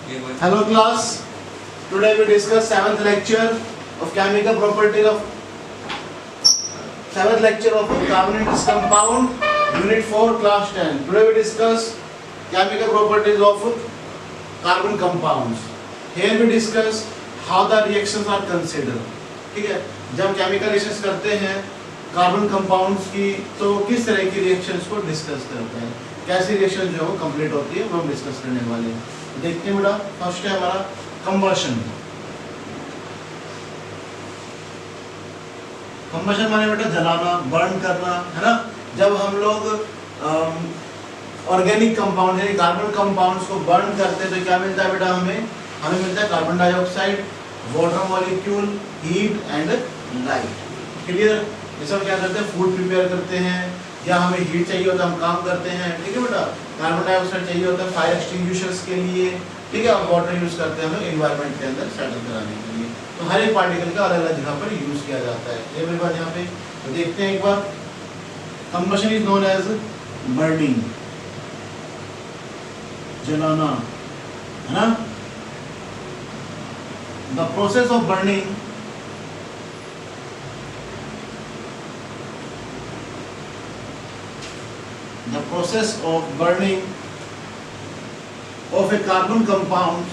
Hello class. Today we discuss seventh lecture of chemical properties of carbon compound, unit 4, class 10. Today we discuss chemical properties of carbon compounds. Here we discuss how the reactions are considered. ठीक है, जब chemical reactions करते हैं carbon compounds की तो किस तरह की रिएक्शंस को डिस्कस करते हैं, कैसी रिएक्शन जो है वो कंप्लीट होती है वो हम डिस्कस करने वाले हैं. देखते हैं बेटा, फर्स्ट है हमारा कंबशन. कंबशन माने बेटा जलाना, बर्न करना, है ना. जब हम लोग ऑर्गेनिक कंपाउंड यानी कार्बन कंपाउंड्स को बर्न करते हैं तो क्या मिलता है बेटा, हमें मिलता है carbon dioxide, water molecule, heat and light. Clear. ये सब क्या करते हैं, फूड प्रिपेयर करते हैं, या हमें हीट चाहिए होता है हम काम करते हैं. ठीक है बेटा. कार्बन डाइऑक्साइड चाहिए होता है फायर एक्सटिंग्विशर्स के लिए. ठीक है. और वाटर यूज करते हैं हम एनवायरनमेंट के अंदर सेटल कराने के लिए. तो हर एक पार्टिकल का अलग अलग जगह पर यूज किया जाता है. ये मेरी बात यहाँ पे तो देखते हैं एक बार. Combustion is known as burning, जलाना, है ना. The process of burning the process of burning of a carbon compound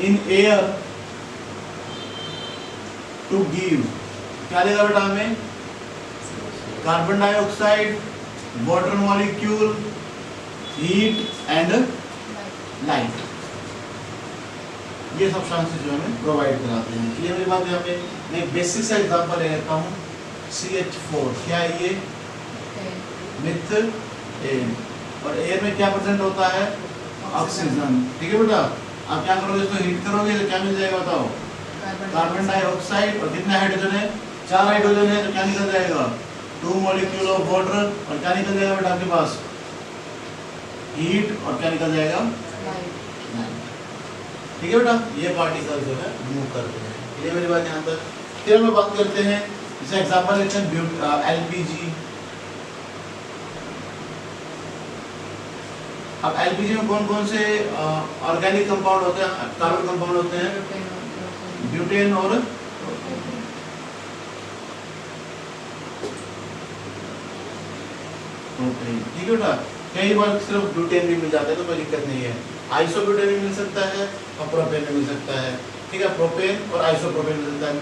in air to give क्या देगा बेटा हमें, carbon dioxide, water molecule, heat and light. ये सब्सटेंसेस जो हमें प्रोवाइड कराते हैं. क्लियर मेरी बात. यहाँ पे मैं एक बेसिक सा एग्जांपल ले लेता हूँ. CH4 क्या है ये, मिथेन. और एयर में क्या प्रेजेंट होता है, ऑक्सीजन. ठीक है बेटा. आप क्या करोगे, इसको हीट करोगे तो क्या मिल जाएगा बताओ, कार्बन डाइऑक्साइड. और कितने हाइड्रोजन है, 4 हाइड्रोजन है. तो क्या निकल जाएगा, 2 मॉलिक्यूल ऑफ वाटर. और क्या निकल जाएगा बेटा आपके पास, हीट. और क्या निकल जाएगा, ठीक है बेटा. ये पार्टिकल जो है मूव करते हैं. ये मेरी बात यहाँ तक. फिर हम बात करते हैं, जैसे एग्जांपल लेते हैं LPG. अब LPG में कौन कौन से ऑर्गेनिक कंपाउंड होते हैं, कार्बन कंपाउंड होते हैं, ब्यूटेन और प्रोपेन. ठीक है बेटा. कई बार सिर्फ ब्यूटेन भी मिल जाता है तो कोई दिक्कत नहीं है. आइसोब्यूटेन भी मिल सकता है और प्रोपेन भी मिल सकता है. ठीक है. प्रोपेन और आइसोप्रोपेन मिल सकता है.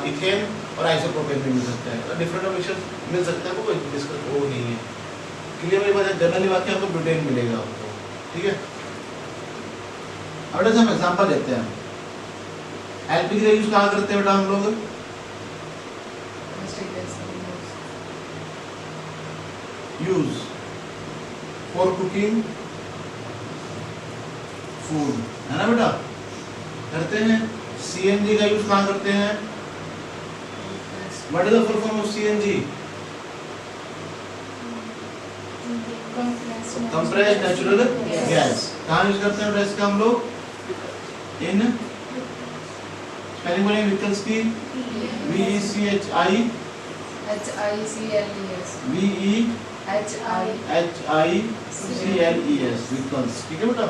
इथेन और आइसोप्रोपेन भी मिल सकता है. डिफरेंट मिक्सचर मिल सकता है, वो कोई डिस्कस वो नहीं है. क्लियर मेरी बात है. जनरली बात है आपको ब्यूटेन मिलेगा आपको. ठीक है. अब जैसे हम एग्जांपल लेते हैं, एलपीजी का यूज कहाँ करते हैं बेटा हम लोग, यूज फॉर कुकिंग फूड, है ना बेटा, करते हैं. सीएनजी का यूज कहाँ करते हैं, what is the full form of CNG, compressed natural gas. कहाँ यूज करते हैं बेटा इसका हम लोग, इन स्पेलिंग बोलेंगे व्हीकल्स की, VECHIVEHICLES व्हीकल्स. ठीक है बेटा.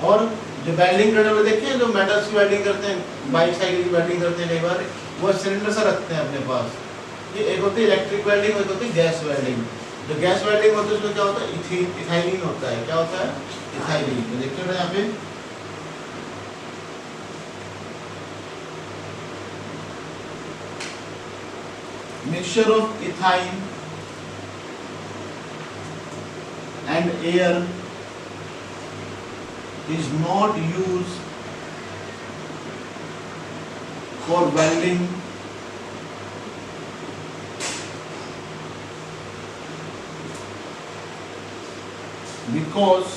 और जो वेल्डिंग करने वाले देखे हैं, जो मेटल्स की वेल्डिंग करते हैं, बाइक साइकिल की वेल्डिंग करते हैं, कई बार वो सिलेंडर सा रखते हैं अपने पास. ये एक होती है इलेक्ट्रिक वेल्डिंग, एक होती है गैस वेल्डिंग. जो गैस वेल्डिंग होती है उसमें क्या होता है, इथाइलिन होता है. क्या होता है, इथाइलिन. तो देखते हैं यहाँ पे mixture of ethyl and air is not used for welding because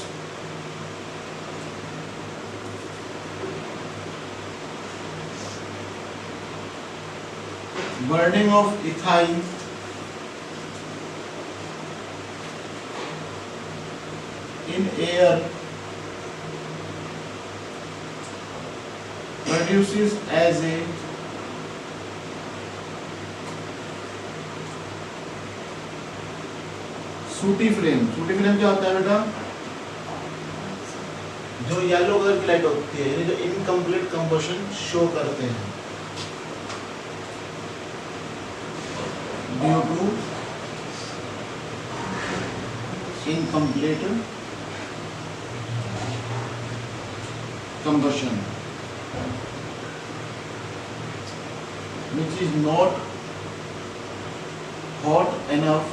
burning of ethyl in air produces as a सूटी फ्लेम क्या होता है बेटा? जो येलो कलर की लाइट होती है, यानी जो इनकम्प्लीट कंबशन शो करते हैं due to incomplete combustion which is not hot enough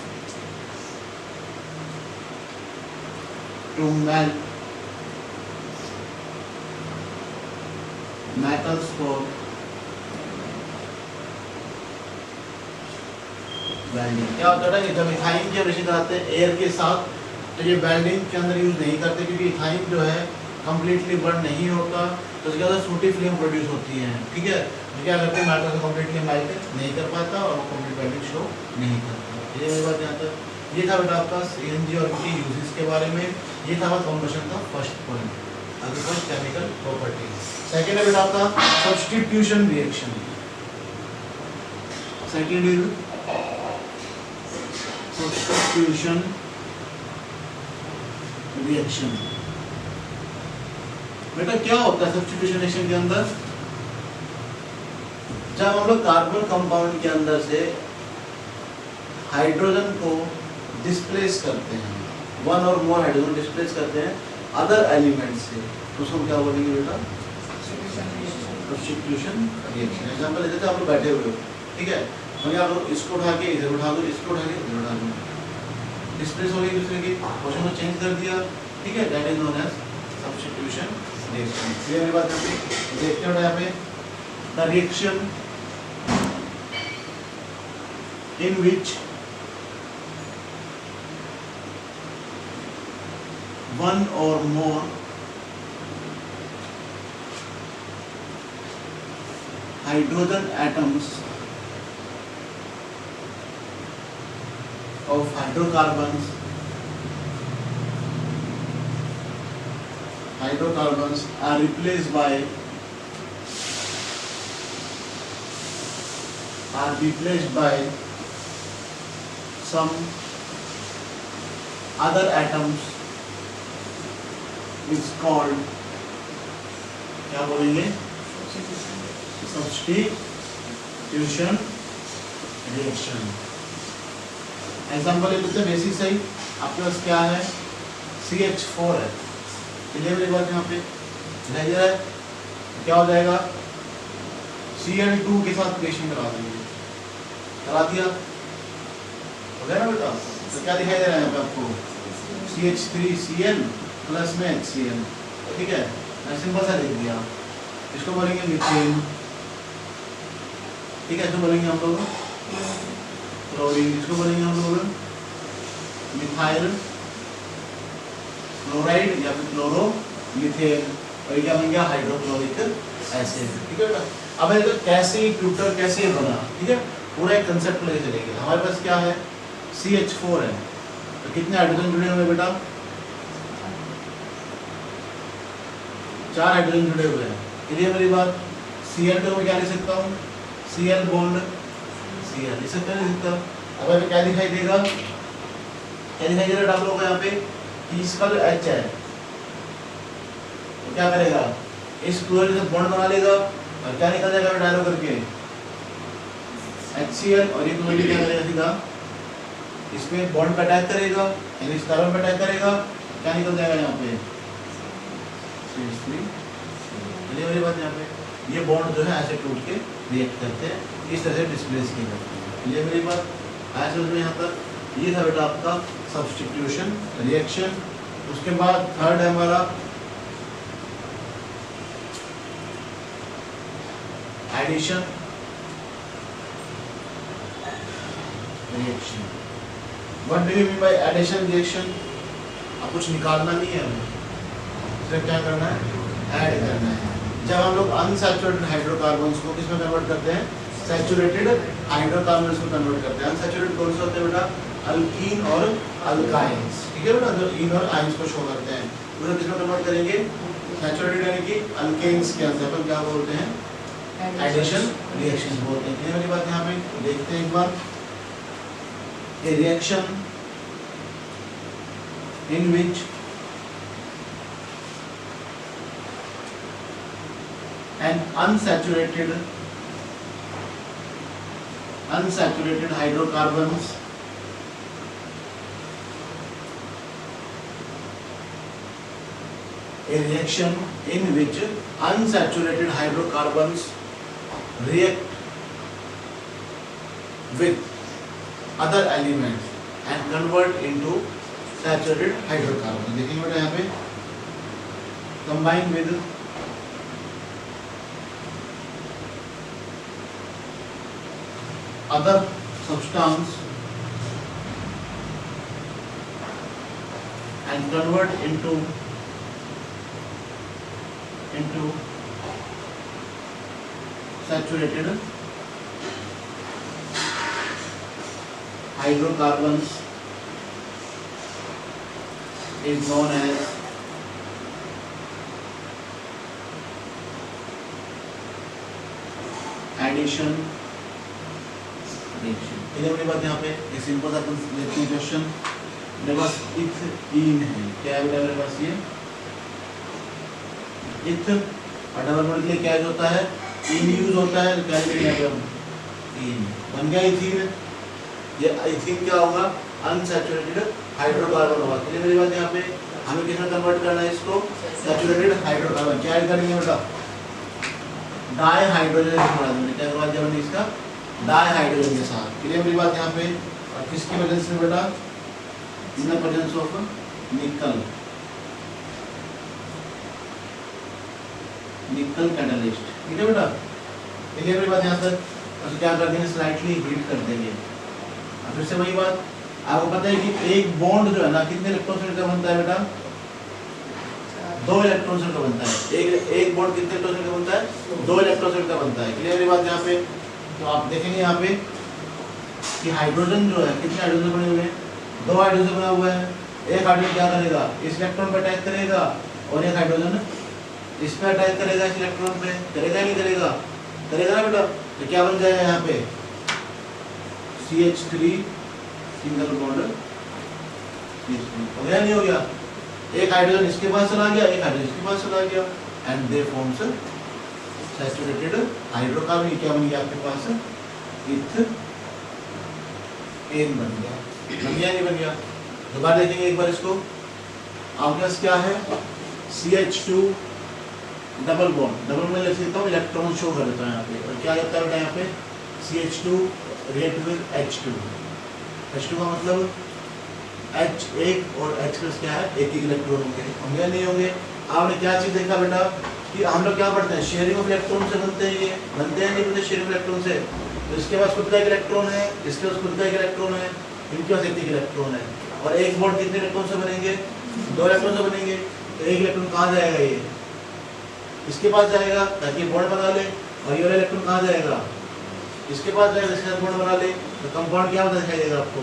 to melt metals for welding. क्या होता है कि जब इथाइन की रिएक्शन कराते हैं एयर के साथ, तो ये वेल्डिंग के अंदर यूज नहीं करते, क्योंकि इथाइन जो है कम्प्लीटली बर्न नहीं होता, तो उसके अंदर सूटी फ्लेम प्रोड्यूस होती है। ठीक है, तो क्या करते हैं, मेटल को कम्प्लीटली मेल्ट नहीं कर पाता और वो कम्प्लीट वेल्डिंग शो नहीं करता। ये मेरी बात यहाँ तक। ये था बेटा आपका सीएनजी और इनकी यूजेस के बारे में। ये था कंबशन का फर्स्ट पॉइंट, अभी फर्स्ट केमिकल प्रॉपर्टी। सेकेंड है बेटा आपका substitution reaction. Second is substitution reaction. बेटा क्या होता है सब्स्टिट्यूशन रिएक्शन के अंदर? जब हम लोग कार्बन कंपाउंड के अंदर से हाइड्रोजन को डिस्प्लेस करते हैं, वन और मोर हाइड्रोजन डिस्प्लेस करते हैं अदर एलिमेंट से, तो उसको क्या बोलेंगे बेटा? Substitution reaction. एग्जांपल लेते हैं, आप लोग बैठे हुए हो, ठीक है, मैं आप लोग इसको उठा के इधर उठा दो, इसको उठा के इधर उठा दो, डिस्प्लेस हो गई दूसरे की पोजीशन को चेंज कर दिया। ठीक है, that is known as substitution reaction. Clear मेरी बात? यहाँ पे देखते हो यहाँ पे the reaction in which one or more hydrogen atoms of hydrocarbons are replaced by some other atoms is called, क्या बोलेंगे? Substitution reaction. एग्जाम्पल ले लेते हैं बेसिक सही। आपके पास क्या है? CH4 है। क्लियर मेरी बात? यहाँ पे लेजर है, क्या हो जाएगा? Cl2 के साथ रिएक्शन करा देंगे, करा दिया हो गया ना बेटा? तो क्या दिखाई दे रहा है यहाँ पे आपको? CH3Cl प्लस में HCl। ठीक है, मैं सिंपल सा लिख दिया। इसको बोलेंगे मीथेन। ठीक है, इसको बोलेंगे हम लोग क्लोरीन, इसको बोलेंगे हम लोग मिथाइल क्लोराइड या फिर क्लोरोमीथेन, और क्या बन गया? Hydrochloric acid. ठीक है बेटा, अब ये तो कैसे ट्यूटर कैसे बना, ठीक है, पूरा एक कंसेप्ट लेके चलेंगे। हमारे पास क्या है? CH4 है, तो कितने हाइड्रोजन जुड़े हुए बेटा? 4 हाइड्रोजन जुड़े हुए हैं। क्लियर मेरी बात? Cl2 में क्या लिख सकता हूँ? Cl बॉन्ड Cl, लिख सकता है, लिख सकता। अब हमें क्या दिखाई देगा? क्या दिखाई दे रहा है आप लोगों को यहाँ पे? कि इसका जो H है तो क्या करेगा? इस क्लोरीन से बॉन्ड बना लेगा और क्या निकल जाएगा डायलो करके? HCl, और ये क्लोरीन क्या करेगा? सीधा इसमें बॉन्ड पे अटैक करेगा, यानी इस कार्बन पे अटैक करेगा, क्या निकल जाएगा यहाँ पे? CH3। चलिए मेरी बात यहाँ पे, ये बॉन्ड जो है ऐसे टूट के रिएक्ट करते हैं, इस तरह से डिस्प्लेस किए जाते हैं। चलिए मेरी बात ऐसे उसमें यहाँ तक। ये था बेटा आपका सब्स्टिट्यूशन रिएक्शन। उसके बाद थर्ड है हमारा addition reaction. What do you mean by addition reaction? अब कुछ निकालना नहीं है हमें, सिर्फ क्या करना है? ऐड करना है। जब हम लोग अनसैचुरेटेड हाइड्रोकार्बन्स को किसमें कन्वर्ट करते हैं? सैचुरेटेड हाइड्रोकार्बन्स को कन्वर्ट करते हैं। अनसैचुरेटेड कौन से होते हैं बेटा? अल्कीन और अल्काइंस। ठीक है बेटा, जो इन और आइंस को शो करते हैं, उन्हें किसमें कन्वर्ट करेंगे? सैचुरेटेड यानी कि अल्केन्स के अंदर अपन क्या बोलते हैं? एडिशन रिएक्शन बोलते हैं। मेरी बात यहाँ पे देखते हैं एक बार। A reaction in which an unsaturated hydrocarbons a reaction in which unsaturated hydrocarbons react with other elements and convert into saturated hydrocarbons. देखेंगे बेटा यहाँ पे combine with other substance and convert into saturated hydrocarbons is known as addition reaction. मेरी बात यहाँ पे एक simple सा लेते हैं क्वेश्चन. मेरे पास इथीन है. क्या है बेटा मेरे पास ये इथ और डबल बॉन्ड के लिए क्या होता है इन यूज होता है. क्या करेंगे यहाँ पे हम इन बन गया इथीन. ये इथीन क्या होगा अनसैचुरेटेड हाइड्रोकार्बन होगा. चलिए मेरी बात यहाँ पे हमें किसमें कन्वर्ट करना है इसको सैचुरेटेड हाइड्रोकार्बन. क्या ऐड करेंगे बेटा डाई हाइड्रोजन जोड़ा देंगे. क्या करवा दिया मैंने इसका डाई हाइड्रोजन के साथ. क्लियर मेरी बात यहाँ पे. और किसकी वजह से बेटा इन द प्रेजेंस ऑफ निकल कैटलिस्ट. ठीक है बेटा. क्लियर मेरी बात यहाँ तक. तो क्या कर देंगे स्लाइटली हीट कर देंगे. फिर से वही बात आपको पता है कि एक बॉन्ड जो है ना कितने इलेक्ट्रॉन से का बनता है बेटा 2 इलेक्ट्रॉन से का बनता है. एक बॉन्ड कितने इलेक्ट्रॉन से का बनता है 2 इलेक्ट्रॉन से का बनता है. क्लियर मेरी बात यहाँ पे. तो आप देखेंगे यहाँ पे कि हाइड्रोजन जो है कितने हाइड्रोजन बने हुए हैं 2 हाइड्रोजन बना हुआ है. एक हाइड्रोजन क्या करेगा इस इलेक्ट्रॉन पर अटैक करेगा और एक हाइड्रोजन इस पर अटैक करेगा इस इलेक्ट्रॉन पे. करेगा नहीं करेगा करेगा ना बेटा. तो क्या बन जाएगा यहाँ पे CH3 सिंगल बॉन्ड हो गया नहीं हो गया. एक हाइड्रोजन इसके पास चला गया एक हाइड्रोजन इसके पास चला गया and they forms saturated hydrocarbon. क्या बन गया आपके पास इथेन बन गया. बन गया नहीं बन गया. दोबारा देखेंगे एक बार इसको. आपके पास क्या है CH2 डबल बॉन्ड में लिख देता हूँ इलेक्ट्रॉन शो कर देता हूँ यहाँ पे. और क्या होता है बेटा यहाँ पे CH2 react with H2. H2 का मतलब H1 और H प्लस क्या है एक इलेक्ट्रॉन होंगे नहीं होंगे. आपने क्या चीज देखा बेटा कि हम लोग क्या पढ़ते हैं शेयरिंग ऑफ इलेक्ट्रॉन से बनते हैं. ये बनते हैं नहीं बनते शेयरिंग ऑफ इलेक्ट्रॉन से. तो इसके पास खुद का एक इलेक्ट्रॉन है इसके पास खुद का एक इलेक्ट्रॉन है इनके पास एक इलेक्ट्रॉन है. और एक बॉन्ड कितने इलेक्ट्रॉन से बनेंगे 2 इलेक्ट्रॉन से बनेंगे. तो एक इलेक्ट्रॉन कहाँ जाएगा ये इसके पास जाएगा ताकि बॉन्ड बना ले. और ये वाला इलेक्ट्रॉन कहाँ जाएगा इसके पास जाएगा इसके साथ बॉन्ड बना ले. तो कंपाउंड क्या होता दिखाई देगा आपको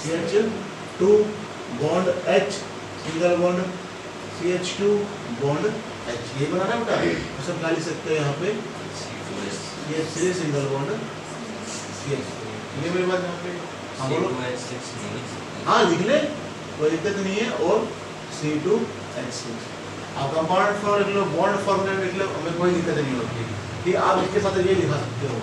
CH2 bond H single bond CH2 bond H. ये बना ना बेटा. तो सब क्या लिख सकते हैं यहाँ पे CH3 सिंगल बॉन्ड CH3. ये मेरी बात यहाँ पे हम बोलो हाँ लिख ले कोई दिक्कत नहीं है. और C2H6 आप कंपाउंड फॉर्म लिख लो बॉन्ड फॉर्म में लिख लो हमें कोई दिक्कत नहीं होती कि आप इसके साथ ये लिखा सकते हो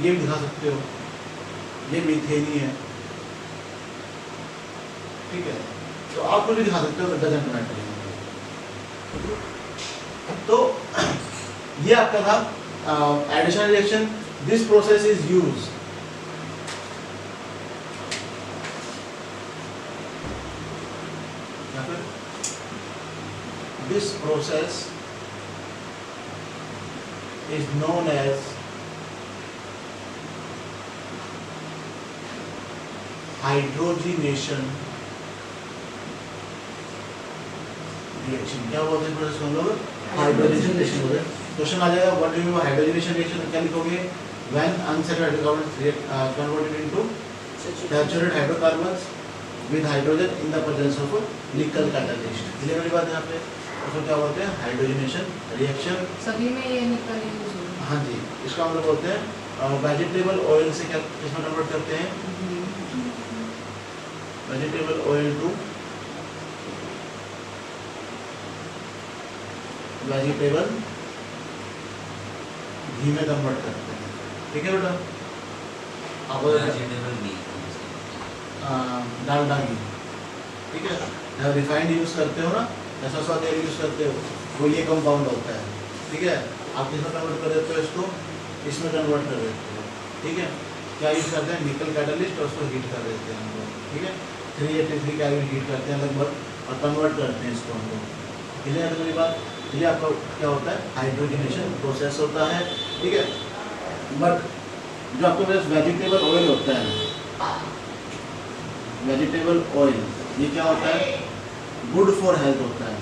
ये भी दिखा सकते हो ये मीथेन ही है. ठीक है. तो आप कुछ भी दिखा सकते हो डजंट मैटर. तो ये आपका था addition reaction. This process is used this process is known as hydrogenation reaction. क्या बोलते हैं प्रोसेस को हम लोग हाइड्रोजनेशन रिएक्शन बोलते हैं. क्वेश्चन आ जाएगा what do you mean hydrogenation reaction. क्या लिखोगे when unsaturated hydrocarbons converted into saturated hydrocarbons with hydrogen in the presence of nickel catalyst. Clear मेरी बात यहाँ पे. उसको क्या बोलते हैं हाइड्रोजनेशन रिएक्शन. सभी में ये निकल यूज होगा. हाँ जी. इसको हम लोग बोलते हैं वेजिटेबल ऑयल से क्या किसमें कन्वर्ट करते हैं? वेजिटेबल ऑयल टू वेजिटेबल घी में कन्वर्ट करते हैं। ठीक है बेटा, आप डालडा घी, ठीक है। जब रिफाइंड यूज करते हो ना, ऐसा सा तेल यूज करते हो, वो ये कंपाउंड होता है, ठीक है। आप किसमें कन्वर्ट कर देते हो इसको? इसमें कन्वर्ट कर देते हो, ठीक है। क्या यूज करते हैं? निकल कैटलिस्ट, और उसको हीट कर देते हैं हम लोग, ठीक है। 383 कैलोरी हीट करते हैं लगभग, और कन्वर्ट करते हैं इसको हम लोग। क्लियर है मेरी बात? ये आपका क्या होता है? हाइड्रोजनेशन प्रोसेस होता है, ठीक है। बट जो आपके पास वेजिटेबल ऑयल होता है, वेजिटेबल ऑयल, ये क्या होता है? गुड फॉर हेल्थ होता है।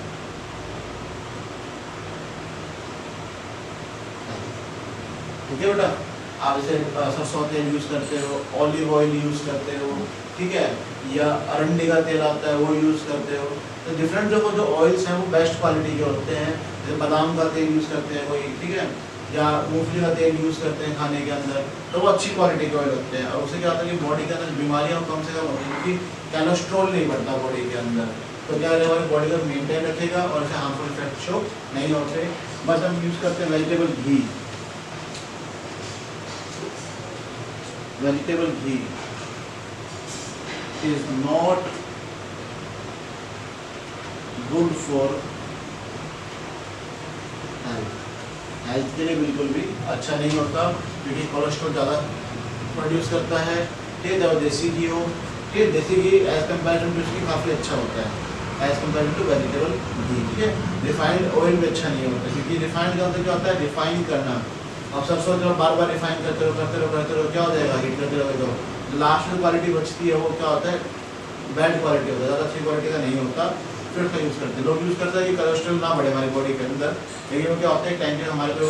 ठीक है बेटा, आप जैसे सरसों तेल यूज करते हो, ऑलिव ऑयल यूज करते हो, ठीक है, या अरंडी का तेल आता है वो यूज करते हो। तो डिफरेंट जो ऑयल्स हैं वो बेस्ट क्वालिटी के होते हैं। जैसे बादाम का तेल यूज करते हैं कोई, ठीक है, या मूंगफली का तेल यूज करते हैं खाने के अंदर, तो वो अच्छी क्वालिटी के ऑयल होते हैं। और उससे क्या होता है कि बॉडी के अंदर बीमारियां कम से कम होती हैं, क्योंकि कोलेस्ट्रॉल नहीं बढ़ता बॉडी के अंदर। तो क्या करेगा, हमारी बॉडी को मेंटेन रखेगा और ऐसे हार्मफुल इफेक्ट शो नहीं होते। बस हम यूज करते हैं vegetable ghee. Vegetable ghee is not good for health. Health के लिए बिल्कुल भी अच्छा नहीं होता, क्योंकि कोलेस्ट्रॉल ज़्यादा प्रोड्यूस करता है। ठीक है, जब देसी घी हो, ठीक है, देसी घी एज कम्पेरिजन टू इसकी काफ़ी अच्छा होता है एज कम्पेरिजन टू वेजिटेबल घी, ठीक है। रिफाइंड ऑयल भी अच्छा नहीं होता, क्योंकि रिफाइंड का क्या होता है? रिफाइन करना। अब सरसों जब बार बार रिफाइन करते रहो क्या हो जाएगा? हीट करते रहोगे तो लास्ट में क्वालिटी बचती है वो क्या होता है? बैड क्वालिटी होता है, ज़्यादा अच्छी क्वालिटी का नहीं होता। फिर उसका यूज़ करते हैं लोग, यूज़ करते हैं कि कोलेस्ट्रॉल ना बढ़े हमारी बॉडी के अंदर। लेकिन वो क्या होता है, टाइम के हमारे जो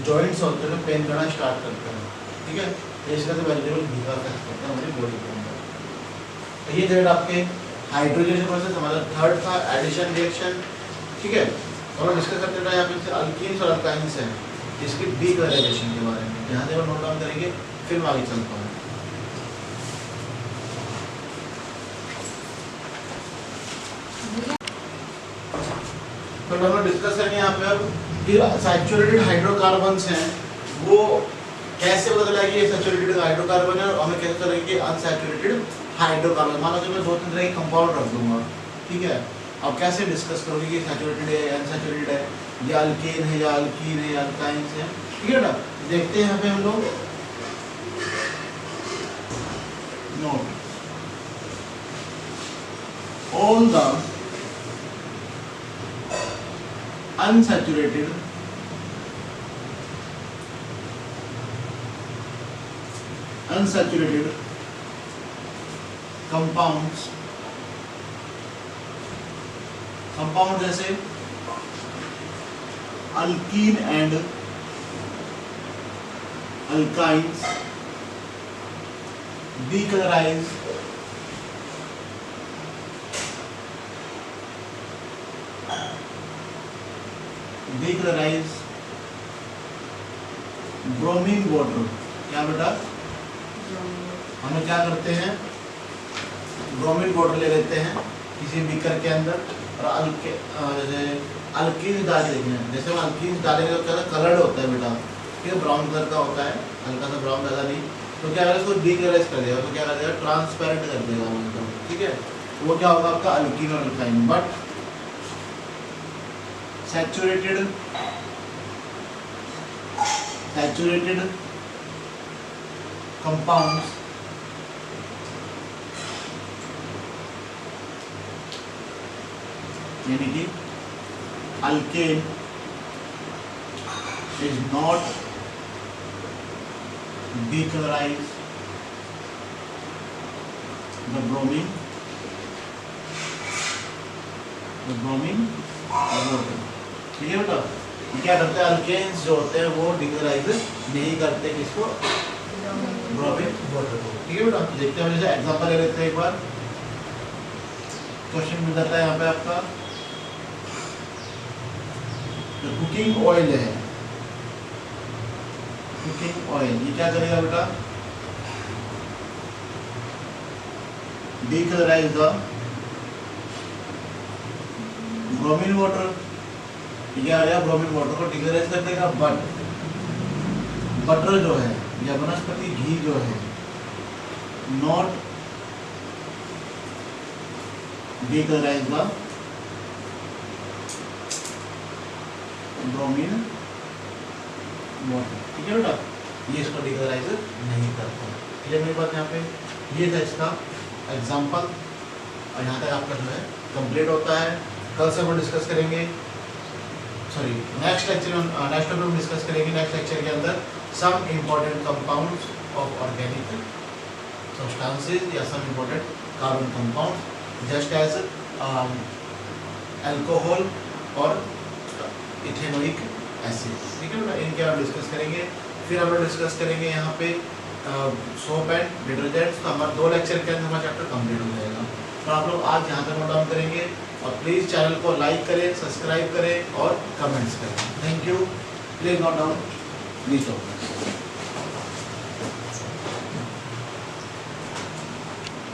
जॉइंट्स होते हैं पेन करना स्टार्ट करते हैं, ठीक है। तो इस तरह से वेजिटेबल घी का इफेक्ट करता है हमारी बॉडी के अंदर। तो ये जो आपके हाइड्रोजन प्रोसेस हमारा थर्ड था, एडिशन रिएक्शन, ठीक है। और डिस्कस करते हैं यहाँ पे अल्कीन्स और अल्काइंस हैं, इसकी डीक्लोराइजेशन के बारे में यहाँ से नोट डाउन करेंगे, फिर आगे चलता हूँ। तो हम लोग डिस्कस करेंगे यहाँ पे अब कि सैचुरेटेड हाइड्रोकार्बन्स हैं वो कैसे पता चला कि ये सैचुरेटेड हाइड्रोकार्बन है, और हमें कैसे चलेंगे कि अनसैचुरेटेड हाइड्रोकार्बन। मान लो कि मैं 2-3 तरह के कंपाउंड रख दूंगा, ठीक है। अब कैसे डिस्कस करोगे कि सैचुरेटेड है या अनसैचुरेटेड है, या अल्केन है या अल्कीन है या अल्काइंस है, ठीक है ना। देखते हैं यहाँ पे हम लोग note all the unsaturated compounds जैसे alkene and alkynes decolorize bromine water. क्या बेटा, हम क्या करते हैं? ब्रोमीन वाटर ले लेते हैं किसी बीकर के अंदर, और जैसे अल्कीन डाल देते हैं। जैसे हम अल्कीन डालेंगे तो क्या कलर्ड होता है बेटा, ठीक है, ब्राउन कलर का होता है, हल्का सा ब्राउन, ज़्यादा नहीं। तो क्या करेगा, इसको डीकलराइज कर देगा, तो क्या कर देगा? ट्रांसपेरेंट कर देगा मतलब, ठीक है। वो क्या होगा आपका अल्कीन और अल्काइन। बट सैचुरेटेड compounds यानी कि alkane is not decolorize the bromine water, ठीक है बेटा। क्या करते हैं? अल्केन्स जो होते हैं वो डिकलराइज नहीं करते किसको? ब्रोमीन वाटर को, ठीक है बेटा। देखते हैं, जैसे एग्जांपल ले लेते हैं एक बार। क्वेश्चन मिल जाता है यहाँ पे आपका, कुकिंग ऑयल है, कुकिंग ऑयल, ये क्या करेगा बेटा, डीकलराइज द ब्रोमीन वाटर, ये आ गया ब्रोमीन वाटर को डीकलराइज कर देगा। बट बटर जो है या वनस्पति घी जो है not decolourise the bromine water, ठीक है बेटा, ये इसको डीकलराइज नहीं करता। क्लियर मेरी बात यहाँ पे, ये था इसका एग्जाम्पल और यहाँ तक आपका जो है कंप्लीट होता है। कल से हम डिस्कस करेंगे, सॉरी नेक्स्ट लेक्चर में, नेक्स्ट टॉपिक में डिस्कस करेंगे। नेक्स्ट लेक्चर के अंदर some important compounds of organic substances या some important carbon compounds just as alcohol और इथेनोइक एसिड, ठीक है बेटा, इनके हम डिस्कस करेंगे। फिर हम लोग डिस्कस करेंगे यहाँ पे सोप एंड डिटर्जेंट्स। तो हमारा 2 लेक्चर के अंदर हमारा चैप्टर कंप्लीट हो जाएगा। तो आप लोग आज यहाँ तक नोट डाउन करेंगे और प्लीज़ चैनल को लाइक करें, सब्सक्राइब करें और कमेंट्स करें। Thank you. Please note down, please.